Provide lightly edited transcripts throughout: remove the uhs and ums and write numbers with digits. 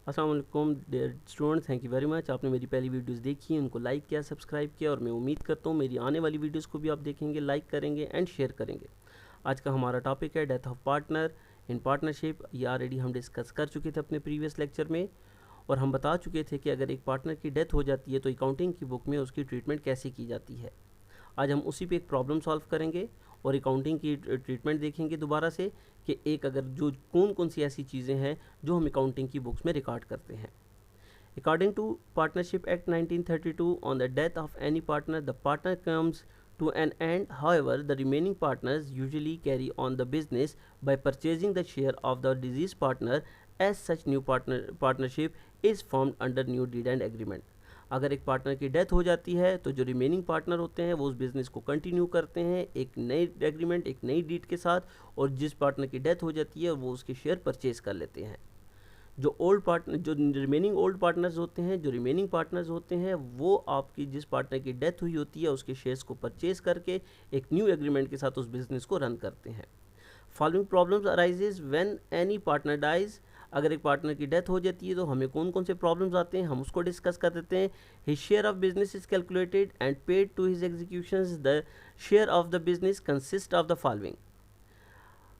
अस्सलाम वालेकुम dear student, thank you very much. आपने मेरी पहली वीडियोस देखी, उनको लाइक किया, सब्सक्राइब किया और मैं उम्मीद करता हूँ मेरी आने वाली वीडियोस को भी आप देखेंगे, लाइक करेंगे एंड शेयर करेंगे। आज का हमारा टॉपिक है death of partner in partnership. ये ऑलरेडी हम डिस्कस कर चुके थे अपने प्रीवियस लेक्चर में और हम बता चुके थे कि अगर एक पार्टनर की डेथ हो जाती है तो अकाउंटिंग की बुक में उसकी ट्रीटमेंट कैसे की जाती है। आज हम उसी पे एक प्रॉब्लम सॉल्व करेंगे और अकाउंटिंग की ट्रीटमेंट देखेंगे दोबारा से कि एक अगर जो कौन कौन सी ऐसी चीज़ें हैं जो हम अकाउंटिंग की बुक्स में रिकॉर्ड करते हैं। According to Partnership Act 1932, on the death of any partner, the partner comes to an end. However, the remaining partners usually carry on the business by purchasing the share of the deceased partner. As such, new partnership is formed under new deed and agreement. अगर एक partner की death हो जाती है तो जो remaining partner होते हैं वो उस बिज़नेस को कंटिन्यू करते हैं एक नई एग्रीमेंट, एक नई डीड के साथ, और जिस पार्टनर की डेथ हो जाती है वो उसके शेयर परचेज कर लेते हैं। जो रिमेनिंग ओल्ड पार्टनर्स होते हैं, जो रिमेनिंग पार्टनर्स होते हैं, वो आपकी जिस पार्टनर की डेथ हुई होती है उसके शेयर्स को परचेज करके एक न्यू एग्रीमेंट के साथ उस बिजनेस को रन करते हैं। Following problems arises when any partner dies. अगर एक पार्टनर की डेथ हो जाती है तो हमें कौन कौन से प्रॉब्लम्स आते हैं हम उसको डिस्कस कर देते हैं। His share of business is calculated and paid to his executions. The share of the business consist of the following.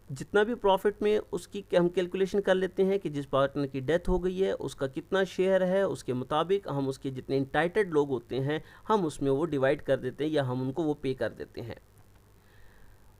जितना भी प्रॉफिट में उसकी हम कैलकुलेशन कर लेते हैं कि जिस पार्टनर की डेथ हो गई है उसका कितना शेयर है, उसके मुताबिक हम उसके जितने इंटाइटेड लोग होते हैं हम उसमें वो डिवाइड कर देते हैं या हम उनको वो पे कर देते हैं।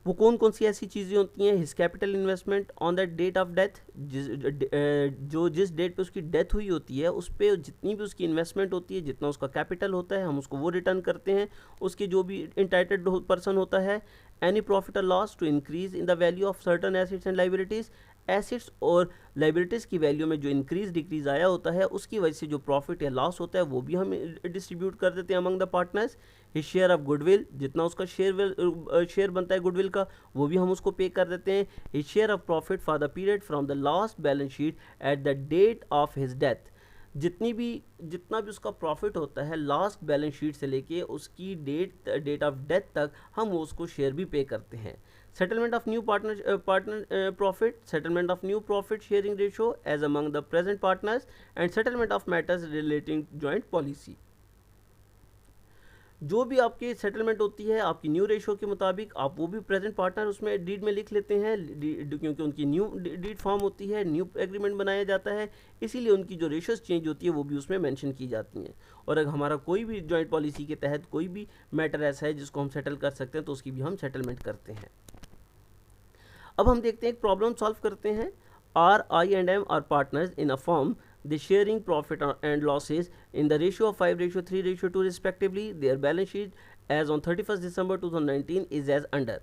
वो कौन कौन सी ऐसी चीज़ें होती हैं। His capital investment on the date of death, जिस डेट पे उसकी डेथ हुई होती है उस पर जितनी भी उसकी इन्वेस्टमेंट होती है, जितना उसका कैपिटल होता है हम उसको वो रिटर्न करते हैं। उसके जो भी इंटाइटेड पर्सन होता है। एनी प्रॉफिट और loss to increase in the value of certain assets and liabilities. Assets और लाइबिलिटीज़ की वैल्यू में जो इंक्रीज डिक्रीज आया होता है उसकी वजह से जो प्रॉफिट या लॉस होता है वो भी हम डिस्ट्रीब्यूट कर देते हैं among the partners. His share of goodwill, जितना उसका शेयर बनता है गुडविल का वो भी हम उसको पे कर देते हैं। His share of profit for the period from the last balance sheet at the date of his death. जितना भी उसका प्रॉफिट होता है लास्ट बैलेंस शीट से लेके उसकी डेट ऑफ डेथ तक हम उसको शेयर भी पे करते हैं। Settlement of new partner profit, settlement of new profit sharing ratio as among the present partners and settlement of matters relating joint policy. जो भी आपकी सेटलमेंट होती है आपकी न्यू रेशो के मुताबिक आप वो भी प्रेजेंट पार्टनर उसमें डीड में लिख लेते हैं क्योंकि उनकी न्यू डीड फॉर्म होती है, न्यू एग्रीमेंट बनाया जाता है, इसीलिए उनकी जो रेशोज चेंज होती है वो भी उसमें मेंशन की जाती हैं। और अगर हमारा कोई भी जॉइंट पॉलिसी के तहत कोई भी मैटर ऐसा है जिसको हम सेटल कर सकते हैं तो उसकी भी हम सेटलमेंट करते हैं। अब हम देखते हैं एक प्रॉब्लम सॉल्व करते हैं। R I and M are partners in a form, the sharing profit and losses in the ratio of 5:3:2 respectively. Their balance sheet as on 31st December 2019 is as under.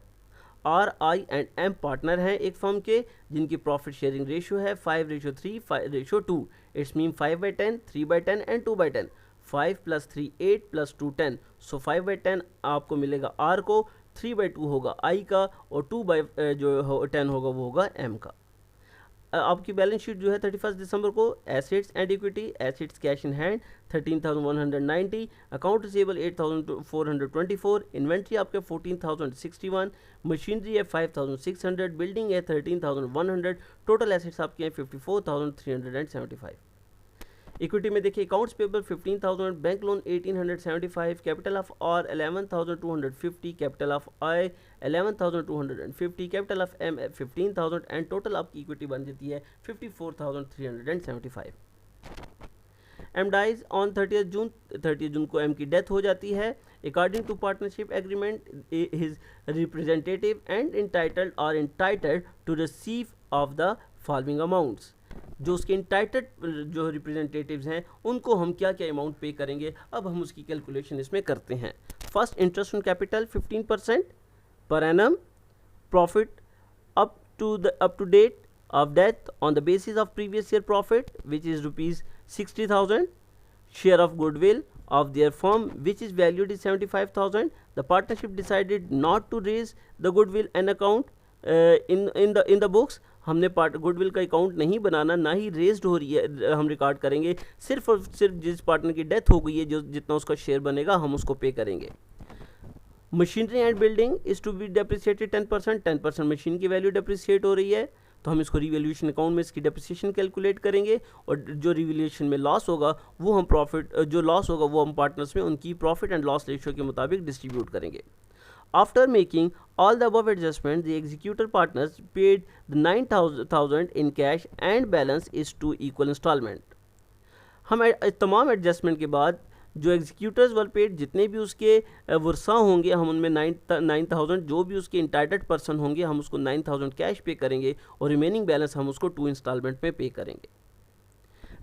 R I and M partner हैं एक firm के जिनकी profit sharing ratio है 5:3 5:2। It's mean 5/10 3/10 and 2/10। 5 + 3 8 + 2 10। सो 5/10 आपको मिलेगा are को, 3/2 होगा आई का और 2/10 होगा वो होगा एम का। आपकी बैलेंस शीट जो है 31 दिसंबर को assets and equity, assets cash in hand 13,190, account receivable 8,424, inventory आपके 14,061, मशीनरी है 5,600, बिल्डिंग है 13,100, टोटल एसेट्स आपके हैं 54,375। इक्विटी में देखिए accounts payable 15,000, bank loan 1,875, capital of R 11,250, capital of I 11,250, capital of M 15,000 and total आपकी इक्विटी बन जाती है 54,375। एम डाइज ऑन 30 जून को एम की डेथ हो जाती है। According to partnership agreement his representative and entitled to receive of the following amounts. जो उसके इंटाइटेड जो रिप्रेजेंटेटिव्स हैं उनको हम क्या क्या अमाउंट पे करेंगे, अब हम उसकी कैलकुलेशन इसमें करते हैं। First, interest on capital 15% per annum, profit up to date of death on the basis of previous year profit which is ₹60,000, share of goodwill of their firm which is valued is 75,000. The partnership decided not to raise the goodwill and account in the books. हमने goodwill का account नहीं बनाना, ना ही raised हो रही है हम record करेंगे, सिर्फ और सिर्फ जिस पार्टनर की डेथ हो गई है जो जितना उसका शेयर बनेगा हम उसको पे करेंगे। Machinery and building is to be depreciated 10%, 10% machine की वैल्यू डेप्रिसिएट हो रही है। तो हम इसको रिवैल्यूएशन अकाउंट में इसकी डेप्रिसिएशन कैलकुलेट करेंगे और जो रिवैल्यूएशन में लॉस होगा वो हम प्रॉफिट, जो लॉस होगा वो हम पार्टनर्स में उनकी प्रॉफिट एंड लॉस रेशियो के मुताबिक डिस्ट्रीब्यूट करेंगे। After making all the above adjustments, the executor partners paid the 9,000 in cash and balance is to equal installment। हम तमाम एडजस्टमेंट के बाद जो एग्जीक्यूटर्स वर पेड जितने भी उसके वर्सा होंगे, हम उनमें 9,000 जो भी उसके इंटाइटल्ड पर्सन होंगे हम उसको 9,000 कैश पे करेंगे और रिमेनिंग बैलेंस हम उसको 2 इंस्टॉलमेंट में पे करेंगे।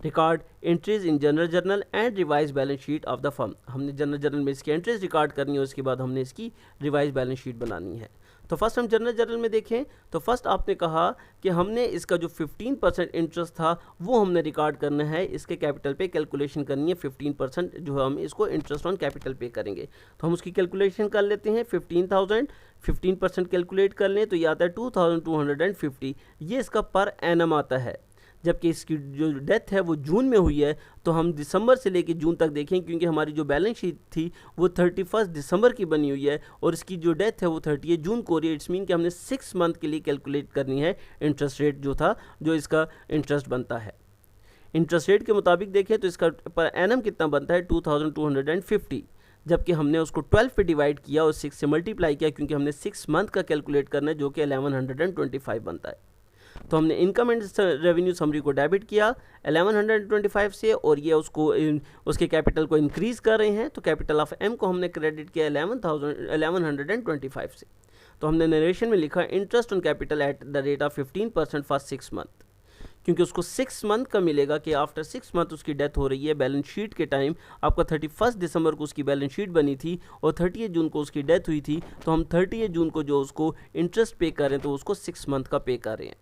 Record entries in general journal and revise balance sheet of the firm. हमने जनरल जर्नल में इसकी एंट्रीज रिकॉर्ड करनी है, उसके बाद हमने इसकी रिवाइज बैलेंस शीट बनानी है। तो फर्स्ट हम जनरल जर्नल में देखें तो फर्स्ट आपने कहा कि हमने इसका जो 15% इंटरेस्ट था वो हमने रिकॉर्ड करना है, इसके कैपिटल पे कैलकुलेशन करनी है। 15% जो हम इसको इंटरेस्ट ऑन कैपिटल पे करेंगे, तो हम उसकी कैलकुलेशन कर लेते हैं। 15,000 15% कैलकुलेट कर लें तो ये आता है 2,250। ये इसका पर एनम आता है। जबकि इसकी जो डेथ है वो जून में हुई है, तो हम दिसंबर से लेकर जून तक देखें, क्योंकि हमारी जो बैलेंस शीट थी वो 31 दिसंबर की बनी हुई है और इसकी जो डेथ है वो 30 जून को हो रही है। इट्स मीन कि हमने 6 मंथ के लिए कैलकुलेट करनी है इंटरेस्ट रेट जो था, जो इसका इंटरेस्ट बनता है। इंटरेस्ट रेट के मुताबिक देखें तो इसका पर एनम कितना बनता है 2,250, जबकि हमने उसको 12 पे डिवाइड किया और 6 से मल्टीप्लाई किया, क्योंकि हमने 6 मंथ का कैलकुलेट करना है जो कि 1125 बनता है। तो हमने इनकम एंड रेवेन्यू समरी को डेबिट किया 1125 से और ये उसको उसके कैपिटल को इंक्रीज़ कर रहे हैं, तो कैपिटल ऑफ एम को हमने क्रेडिट किया 1125 से। तो हमने नरेशन में लिखा interest on capital at the rate of 15% for 6 month, क्योंकि उसको 6 मंथ का मिलेगा कि आफ्टर 6 मंथ उसकी डेथ हो रही है। बैलेंस शीट के टाइम आपका 31 दिसंबर को उसकी बैलेंस शीट बनी थी और 30 जून को उसकी डेथ हुई थी, तो हम 30 जून को जो उसको इंटरेस्ट पे कर रहे हैं तो उसको 6 मंथ का पे कर रहे हैं।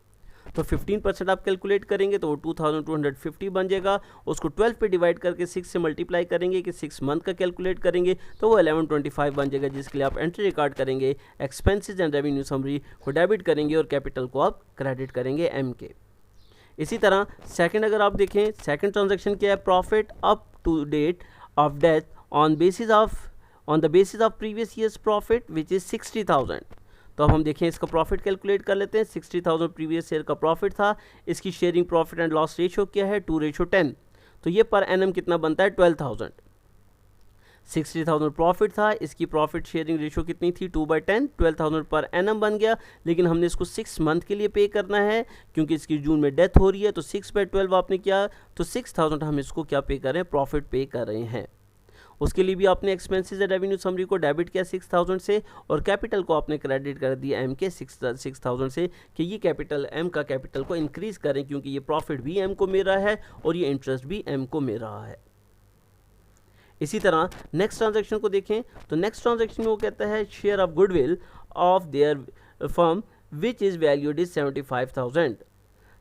तो 15% आप कैलकुलेट करेंगे तो वो 2,250 बन जाएगा। उसको 12 पे डिवाइड करके 6 से मल्टीप्लाई करेंगे कि 6 मंथ का कैलकुलेट करेंगे तो वो 1125 बन जाएगा, जिसके लिए आप एंट्री रिकॉर्ड करेंगे, एक्सपेंसेस एंड रेवेन्यू समरी को डेबिट करेंगे और कैपिटल को आप क्रेडिट करेंगे एम के। इसी तरह सेकंड अगर आप देखें, सेकंड ट्रांजैक्शन क्या है, profit up to date of death on the basis of previous years profit which is 60,000। तो अब हम देखें इसका प्रॉफिट कैलकुलेट कर लेते हैं। 60,000 प्रीवियस ईयर का प्रॉफिट था, इसकी sharing profit and loss ratio क्या है 2:10, तो ये पर एनम कितना बनता है 12,000। 60,000 प्रॉफिट था, इसकी प्रॉफिट शेयरिंग रेशियो कितनी थी 2/10, 12,000 पर एनम बन गया। लेकिन हमने इसको 6 मंथ के लिए पे करना है, क्योंकि इसकी जून में डेथ हो रही है, तो 6/12 आपने किया तो 6,000 हम इसको क्या पे कर रहे हैं, प्रॉफिट पे कर रहे हैं। उसके लिए भी आपने एक्सपेंसेस एंड रेवेन्यू समरी को डेबिट किया 6,000 से और कैपिटल को आपने क्रेडिट कर दिया एम के 6,000 से कि ये कैपिटल एम का कैपिटल को इंक्रीज़ करें, क्योंकि ये प्रॉफिट भी एम को मिल रहा है और ये इंटरेस्ट भी एम को मिल रहा है। इसी तरह नेक्स्ट ट्रांजैक्शन को देखें तो नेक्स्ट ट्रांजैक्शन में वो कहता है share of goodwill of their firm which is valued is 75,000।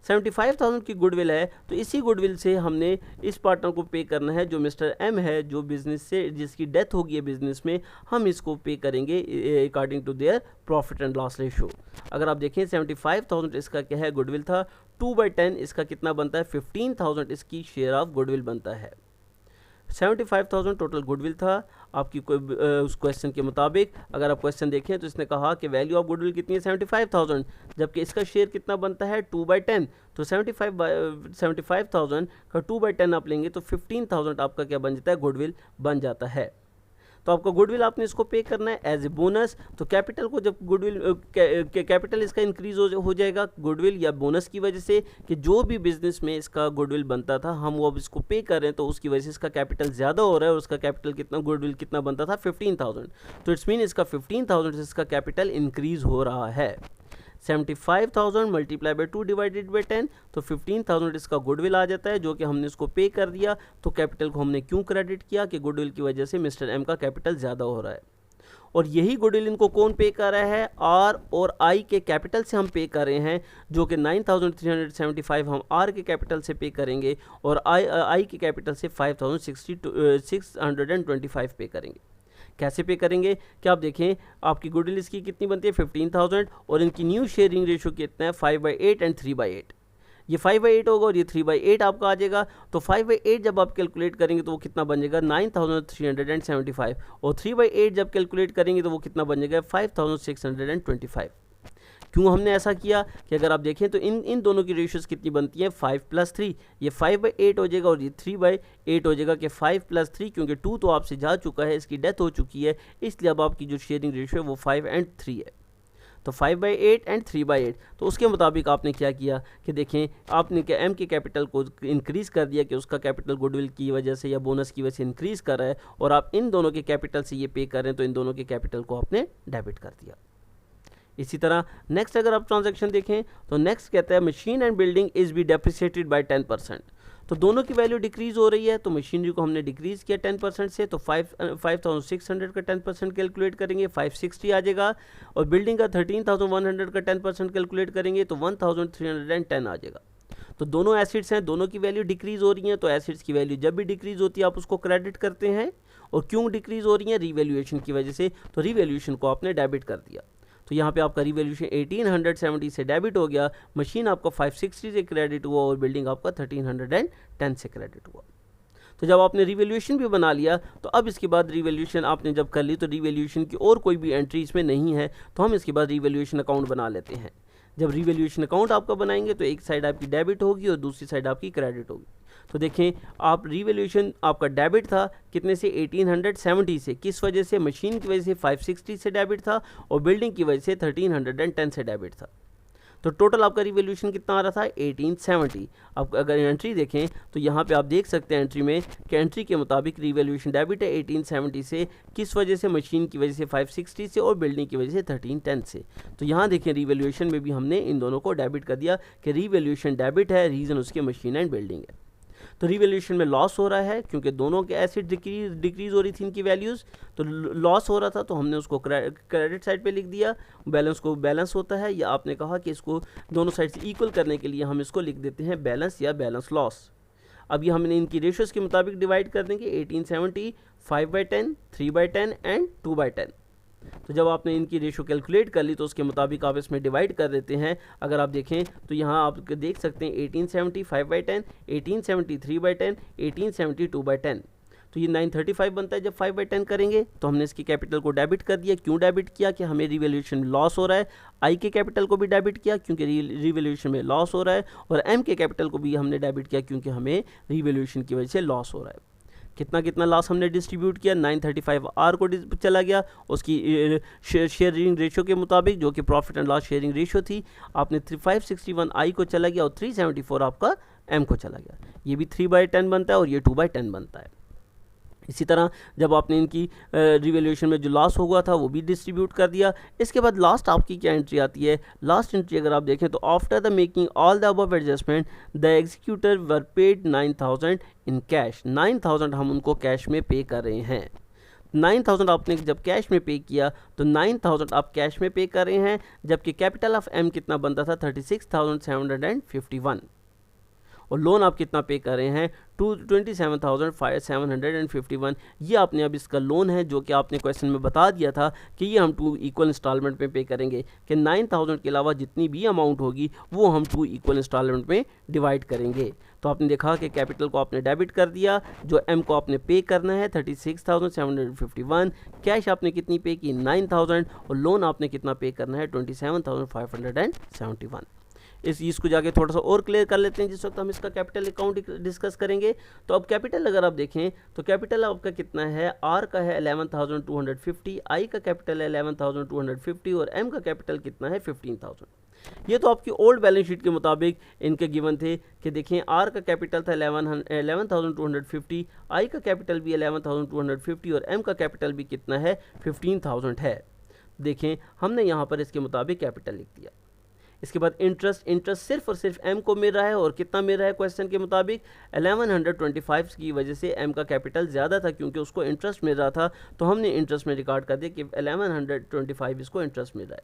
75,000 की गुडविल है, तो इसी गुडविल से हमने इस पार्टनर को पे करना है जो मिस्टर एम है, जो बिजनेस से जिसकी डेथ होगी है बिजनेस में, हम इसको पे करेंगे according to their profit and loss ratio. अगर आप देखें 75,000 इसका क्या है गुडविल था, 2/10 इसका कितना बनता है 15,000 इसकी शेयर ऑफ गुडविल बनता है। 75,000 टोटल गुडविल था आपकी उस क्वेश्चन के मुताबिक। अगर आप क्वेश्चन देखें तो इसने कहा कि वैल्यू ऑफ गुडविल कितनी है 75,000, जबकि इसका शेयर कितना बनता है 2/10, तो 75,000 का 2/10 आप लेंगे तो 15,000 आपका क्या बन जाता है गुडविल बन जाता है। तो आपका गुडविल आपने इसको पे करना है एज ए बोनस। तो कैपिटल को जब गुडविल कैपिटल इसका इंक्रीज हो जाएगा गुडविल या बोनस की वजह से कि जो भी बिजनेस में इसका गुडविल बनता था हम वो अब इसको पे कर रहे हैं, तो उसकी वजह से इसका कैपिटल ज़्यादा हो रहा है और उसका कैपिटल कितना गुडविल कितना बनता था 15,000, तो इट्स मीन इसका 15,000 से इसका कैपिटल इंक्रीज हो रहा है। 75,000 मल्टीप्लाई बाई 2 डिवाइडेड बाई 10, तो 15,000 इसका गुडविल आ जाता है जो कि हमने इसको पे कर दिया। तो कैपिटल को हमने क्यों क्रेडिट किया कि गुडविल की वजह से मिस्टर एम का कैपिटल ज़्यादा हो रहा है, और यही गुडविल इनको कौन पे कर रहा है, आर और आई के कैपिटल से हम पे कर रहे हैं, जो कि 9,375 हम आर के कैपिटल से पे करेंगे और आई के कैपिटल से 5,625 पे करेंगे। कैसे पे करेंगे कि आप देखें आपकी गुडविल इसकी कितनी बनती है 15,000 और इनकी न्यू शेयरिंग रेशो कितना है 5/8 एंड 3/8। ये 5/8 होगा और ये 3/8 आपका आ जाएगा। तो 5/8 जब आप कैलकुलेट करेंगे तो वो कितना बन जाएगा 9,375 और 3/8 जब कैलकुलेट करेंगे तो वो कितना बन जाएगा 5,625। क्यों हमने ऐसा किया कि अगर आप देखें तो इन दोनों की रेशियोज कितनी बनती हैं 5+3, ये 5/8 हो जाएगा और ये 3/8 हो जाएगा कि 5+3, क्योंकि 2 तो आपसे जा चुका है, इसकी डेथ हो चुकी है, इसलिए अब आपकी जो शेयरिंग रेशियो है वो 5 और 3 है। तो 5/8 और 3/8, तो उसके मुताबिक आपने क्या किया कि देखें आपने क्या एम के कैपिटल को इंक्रीज़ कर दिया कि उसका कैपिटल गुडविल की वजह से या बोनस की वजह से इंक्रीज़ कर रहा है, और आप इन दोनों के कैपिटल से ये पे कर रहे हैं, तो इन दोनों के कैपिटल को आपने डेबिट कर दिया। इसी तरह नेक्स्ट अगर आप ट्रांजैक्शन देखें तो नेक्स्ट कहता है machine and building is be depreciated by 10%। तो दोनों की वैल्यू डिक्रीज़ हो रही है, तो मशीनरी को हमने डिक्रीज़ किया 10% से, तो 5600 का 10% कैलकुलेट करेंगे 560 आ जाएगा, और बिल्डिंग का 13100 का 10% कैलकुलेट करेंगे तो 1310 आ जाएगा। तो दोनों एसिड्स हैं, दोनों की वैल्यू डिक्रीज़ हो रही है, तो एसिड्स की वैल्यू जब भी डिक्रीज़ होती है आप उसको क्रेडिट करते हैं, और क्यों डिक्रीज़ हो रही है, रीवैल्यूएशन की वजह से, तो रीवैल्यूएशन को आपने डेबिट कर दिया। तो यहाँ पे आपका रिवैल्यूएशन 1870 से डेबिट हो गया, मशीन आपका 560 से क्रेडिट हुआ और बिल्डिंग आपका 1310 से क्रेडिट हुआ। तो जब आपने रिवैल्यूएशन भी बना लिया, तो अब इसके बाद रिवैल्यूएशन आपने जब कर ली तो रिवैल्यूएशन की और कोई भी एंट्री इसमें नहीं है, तो हम इसके बाद रिवैल्यूएशन अकाउंट बना लेते हैं। जब रिवैल्यूएशन अकाउंट आपका बनाएंगे तो एक साइड आपकी डेबिट होगी और दूसरी साइड आपकी क्रेडिट होगी। तो देखें आप रिवैल्यूएशन आपका डेबिट था कितने से 1870 से, किस वजह से, मशीन की वजह से 560 से डेबिट था और बिल्डिंग की वजह से 1310 से डेबिट था। तो टोटल आपका रिवैल्यूएशन कितना आ रहा था 1870। अब अगर एंट्री देखें तो यहाँ पे आप देख सकते हैं एंट्री में कि एंट्री के मुताबिक रिवैल्यूएशन डेबिट है 1870 से, किस वजह से, मशीन की वजह से 560 से और बिल्डिंग की वजह से 1310 से। तो यहाँ देखें रिवैल्यूएशन में भी हमने इन दोनों को डेबिट कर दिया कि रिवैल्यूएशन डेबिट है, रीज़न उसके मशीन एंड बिल्डिंग है। तो रिवैल्यूएशन में लॉस हो रहा है क्योंकि दोनों के एसिड डिक्रीज हो रही थी इनकी वैल्यूज़, तो लॉस हो रहा था, तो हमने उसको क्रेडिट साइड पे लिख दिया। बैलेंस को बैलेंस होता है, या आपने कहा कि इसको दोनों साइड से इक्वल करने के लिए हम इसको लिख देते हैं बैलेंस या बैलेंस लॉस। अब ये हमने इनकी रेशियोज़ के मुताबिक डिवाइड कर देंगे 1870, 5/10, 3/10 एंड 2/10। तो जब आपने इनकी रेशो कैलकुलेट कर ली तो उसके मुताबिक आप इसमें डिवाइड कर देते हैं। अगर आप देखें तो यहाँ आप देख सकते हैं 1870 5/10, 1870 3/10, 1870 2/10, तो ये 935 बनता है। जब 5/10 करेंगे तो हमने इसकी कैपिटल को डेबिट कर दिया। क्यों डेबिट किया कि हमें रिवैल्यूएशन लॉस हो रहा है। आई के कैपिटल को भी डेबिट किया क्योंकि रिवैल्यूएशन में लॉस हो रहा है, और एम के कैपिटल को भी हमने डेबिट किया क्योंकि हमें रिवैल्यूएशन की वजह से लॉस हो रहा है। कितना कितना लॉस हमने डिस्ट्रीब्यूट किया, 935 आर को चला गया उसकी शेयरिंग रेशियो के मुताबिक, जो कि profit and loss sharing ratio थी। आपने 561 आई को चला गया और 374 आपका एम को चला गया। ये भी 3/10 बनता है और ये 2/10 बनता है। इसी तरह जब आपने इनकी रिवैल्यूएशन में जो लॉस हुआ था वो भी डिस्ट्रीब्यूट कर दिया। इसके बाद लास्ट आपकी क्या एंट्री आती है, लास्ट एंट्री अगर आप देखें तो after the making all the above adjustment the executor were paid 9000 in cash. 9000 हम उनको कैश में पे कर रहे हैं। 9000 आपने जब कैश में पे किया तो 9000 आप कैश में पे कर रहे हैं, जबकि कैपिटल ऑफ एम कितना बनता था 36,751, और लोन आप कितना पे कर रहे हैं 27,751। ये आपने अब इसका लोन है जो कि आपने क्वेश्चन में बता दिया था कि ये हम 2 इक्वल इंस्टॉलमेंट में पे करेंगे, कि 9000 के अलावा जितनी भी अमाउंट होगी वो हम 2 इक्वल इंस्टॉलमेंट में डिवाइड करेंगे। तो आपने देखा कि कैपिटल को आपने डेबिट कर दिया, जो एम को आपने पे करना है 36,751, कैश आपने कितनी पे की 9000, और लोन आपने कितना पे करना है 27,571। इसको जाके थोड़ा सा और क्लियर कर लेते हैं जिस वक्त हम इसका कैपिटल अकाउंट डिस्कस करेंगे। तो अब कैपिटल अगर आप देखें तो कैपिटल आपका कितना है, आर का है 11,250, आई का कैपिटल है 11,250 और एम का कैपिटल कितना है 15,000। ये तो आपकी ओल्ड बैलेंस शीट के मुताबिक इनके गिवन थे कि देखें आर का कैपिटल था 11,250, आई का कैपिटल भी 11,250 और एम का कैपिटल भी कितना है 15,000 है। देखें हमने यहाँ पर इसके मुताबिक कैपिटल लिख दिया। इसके बाद इंटरेस्ट सिर्फ और सिर्फ एम को मिल रहा है, और कितना मिल रहा है क्वेश्चन के मुताबिक 1125 की वजह से एम का कैपिटल ज़्यादा था क्योंकि उसको इंटरेस्ट मिल रहा था, तो हमने इंटरेस्ट में रिकॉर्ड कर दिया कि 1125 इसको इंटरेस्ट मिल रहा है।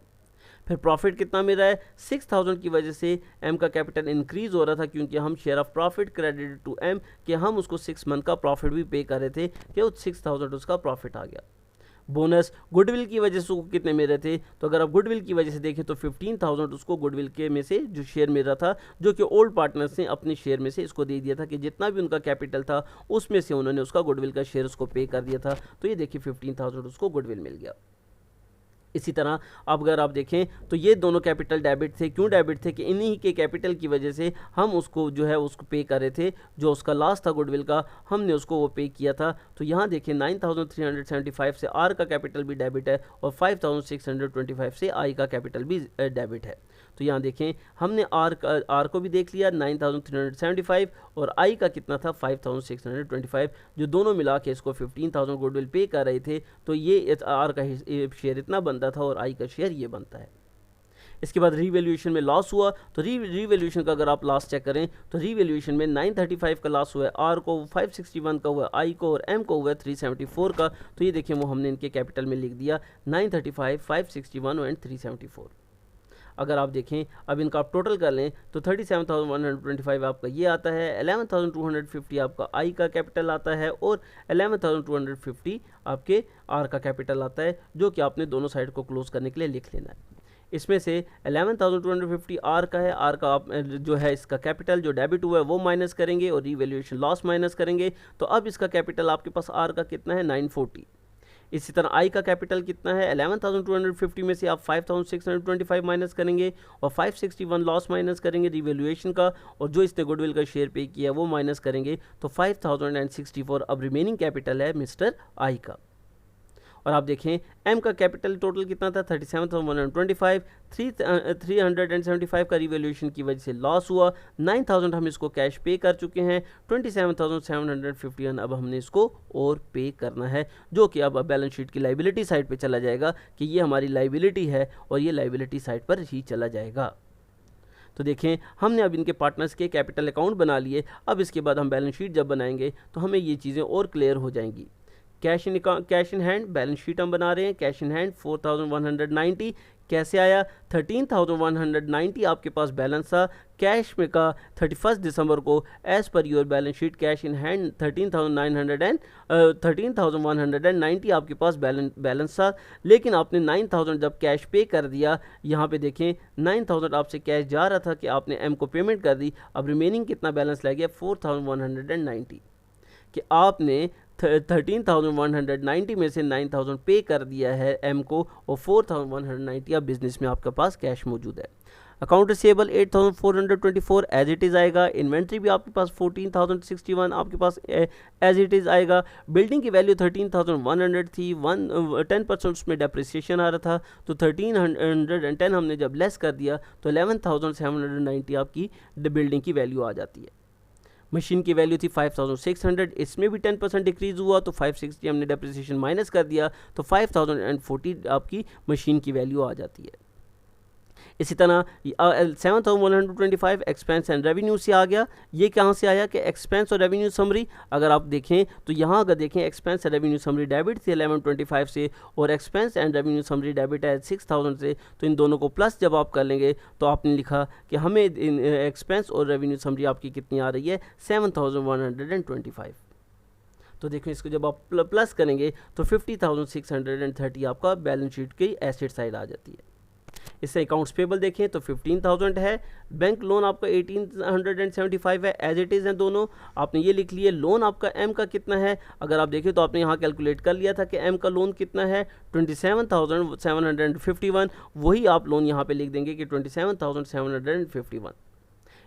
फिर प्रॉफिट कितना मिल रहा है 6000 की वजह से एम का कैपिटल इंक्रीज़ हो रहा था क्योंकि हम share of profit credit to M कि हम उसको 6 मंथ का प्रॉफिट भी पे कर रहे थे कि वो 6000 उसका प्रॉफिट आ गया। बोनस गुडविल की वजह से कितने मिल रहे थे, तो अगर आप गुडविल की वजह से देखें तो 15,000 उसको गुडविल के में से जो शेयर मिल रहा था, जो कि ओल्ड पार्टनर्स ने अपने शेयर में से इसको दे दिया था कि जितना भी उनका कैपिटल था उसमें से उन्होंने उसका गुडविल का शेयर उसको पे कर दिया था। तो ये देखिए 15,000 उसको गुडविल मिल गया। इसी तरह अब अगर आप देखें तो ये दोनों कैपिटल डेबिट थे। क्यों डेबिट थे? कि इन्हीं के कैपिटल की वजह से हम उसको जो है उसको पे कर रहे थे, जो उसका लॉस था गुडविल का, हमने उसको वो पे किया था। तो यहाँ देखें 9375 से आर का कैपिटल भी डेबिट है और 5625 से आई का कैपिटल भी डेबिट है। तो यहाँ देखें हमने आर को भी देख लिया 9375 और आई का कितना था 5625, जो दोनों मिला के इसको 15000 गुडविल पे कर रहे थे। तो ये आर का शेयर इतना बनता था और आई का शेयर ये बनता है। इसके बाद रीवैल्यूएशन में लॉस हुआ, तो रीवैल्यूएशन का अगर आप लॉस चेक करें तो रीवैल्यूएशन में 935 का लॉस हुआ है, आर को 561 का हुआ है, आई को और एम को हुआ है 374 का। तो ये देखिए वो हमने इनके कैपिटल में लिख दिया 935, 561 एंड 374। अगर आप देखें अब इनका आप टोटल कर लें तो 37,125 आपका ये आता है, 11,250 आपका आई का कैपिटल आता है और 11,250 आपके आर का कैपिटल आता है, जो कि आपने दोनों साइड को क्लोज करने के लिए लिख लेना है। इसमें से 11,250 आर का है, आर का आप जो है इसका कैपिटल जो डेबिट हुआ है वो माइनस करेंगे और रीवैल्यूएशन लॉस माइनस करेंगे। तो अब इसका कैपिटल आपके पास आर का कितना है 940। इसी तरह आई का कैपिटल कितना है 11,250 में से आप 5,625 माइनस करेंगे और 561 लॉस माइनस करेंगे रिवैल्यूएशन का, और जो इसने गुडविल का शेयर पे किया वो माइनस करेंगे तो 5064 अब रिमेनिंग कैपिटल है मिस्टर आई का। और आप देखें एम का कैपिटल टोटल कितना था 37,125, 375 का रिवैल्यूएशन की वजह से लॉस हुआ, 9,000 हम इसको कैश पे कर चुके हैं, 27,751 अब हमने इसको और पे करना है, जो कि अब बैलेंस शीट की लाइबिलिटी साइड पे चला जाएगा कि ये हमारी लाइबिलिटी है और ये लाइबिलिटी साइड पर ही चला जाएगा। तो देखें हमने अब इनके पार्टनर्स के कैपिटल अकाउंट बना लिए। अब इसके बाद हम बैलेंस शीट जब बनाएंगे तो हमें ये चीज़ें और क्लियर हो जाएंगी। Cash in hand balance sheet हम बना रहे हैं। कैश इन हैंड 4190 कैसे आया 13,190 आपके पास बैलेंस था कैश में का 31 दिसंबर को। As per your balance sheet cash in hand 13,190 आपके पास बैलेंस था, लेकिन आपने 9,000 जब कैश पे कर दिया, यहाँ पे देखें 9,000 आपसे कैश जा रहा था कि आपने एम को पेमेंट कर दी। अब रिमेनिंग कितना बैलेंस रह गया 4,190 कि आपने 13,190 में से 9,000 पे कर दिया है एम को और 4,190 अब बिजनेस में आपके पास कैश मौजूद है। Account receivable 8,424 as it is आएगा। इन्वेंट्री भी आपके पास 14,061 आपके पास एज इट इज़ आएगा। बिल्डिंग की वैल्यू 13,100 थी, 10% उसमें डेप्रिसिएशन आ रहा था, तो 1,310 हमने जब लेस कर दिया तो 11,790 आपकी बिल्डिंग की वैल्यू आ जाती है। मशीन की वैल्यू थी 5,600, इसमें भी 10% डिक्रीज़ हुआ तो 560 हमने डेप्रिसिएशन माइनस कर दिया तो 5,040 आपकी मशीन की वैल्यू आ जाती है। इसी तरह 7,125 एक्सपेंस एंड रेवेन्यू से आ गया। ये कहाँ से आया कि एक्सपेंस और रेवेन्यू समरी अगर आप देखें तो यहाँ अगर देखें expense and revenue summary debit थी 1125 से और expense and revenue summary debit है 6,000 से, तो इन दोनों को प्लस जब आप कर लेंगे तो आपने लिखा कि हमें एक्सपेंस और रेवेन्यू समरी आपकी कितनी आ रही है 7,125। तो देखो इसको जब आप प्लस करेंगे तो 50,630 आपका बैलेंस शीट की एसेट साइड आ जाती है। इससे अकाउंट्स पेबल देखें तो 15,000 है। बैंक लोन आपका 1,875 है एज इट इज़ है दोनों। आपने ये लिख लिए। लोन आपका एम का कितना है अगर आप देखें तो आपने यहाँ कैलकुलेट कर लिया था कि एम का लोन कितना है 27,751, वही आप लोन यहाँ पे लिख देंगे कि 27,751।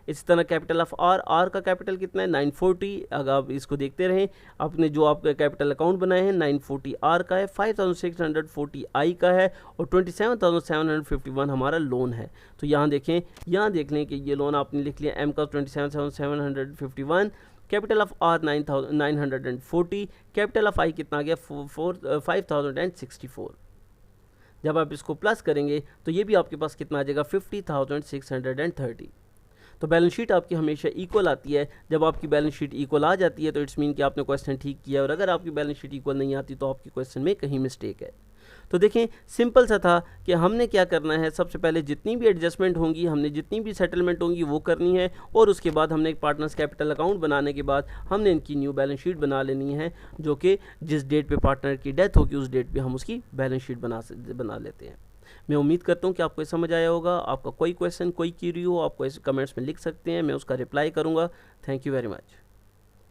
इसी तरह कैपिटल ऑफ आर का कैपिटल कितना है 940। अगर आप इसको देखते रहें आपने जो आपका कैपिटल अकाउंट बनाए हैं 940 आर का है, 5,640 आई का है और 27,751 हमारा लोन है। तो यहाँ देखें, यहाँ देख लें कि ये लोन आपने लिख लिया एम का 27,751, capital of R 940, capital of I कितना आ गया 5,064। जब आप इसको प्लस करेंगे तो ये भी आपके पास कितना आ जाएगा 50,630। तो बैलेंस शीट आपकी हमेशा इक्वल आती है। जब आपकी बैलेंस शीट इक्वल आ जाती है तो इट्स मीन कि आपने क्वेश्चन ठीक किया, और अगर आपकी बैलेंस शीट इक्वल नहीं आती तो आपकी क्वेश्चन में कहीं मिस्टेक है। तो देखें सिंपल सा था कि हमने क्या करना है, सबसे पहले जितनी भी एडजस्टमेंट होंगी, हमने जितनी भी सेटलमेंट होंगी वो करनी है, और उसके बाद हमने एक पार्टनर्स कैपिटल अकाउंट बनाने के बाद हमने इनकी न्यू बैलेंस शीट बना लेनी है, जो कि जिस डेट पे पार्टनर की डेथ होगी उस डेट पे हम उसकी बैलेंस शीट बना लेते हैं। मैं उम्मीद करता हूँ कि आपको समझ आया होगा। आपका कोई क्वेश्चन कोई क्वेरी हो आपको ऐसे कमेंट्स में लिख सकते हैं, मैं उसका रिप्लाई करूँगा। Thank you very much.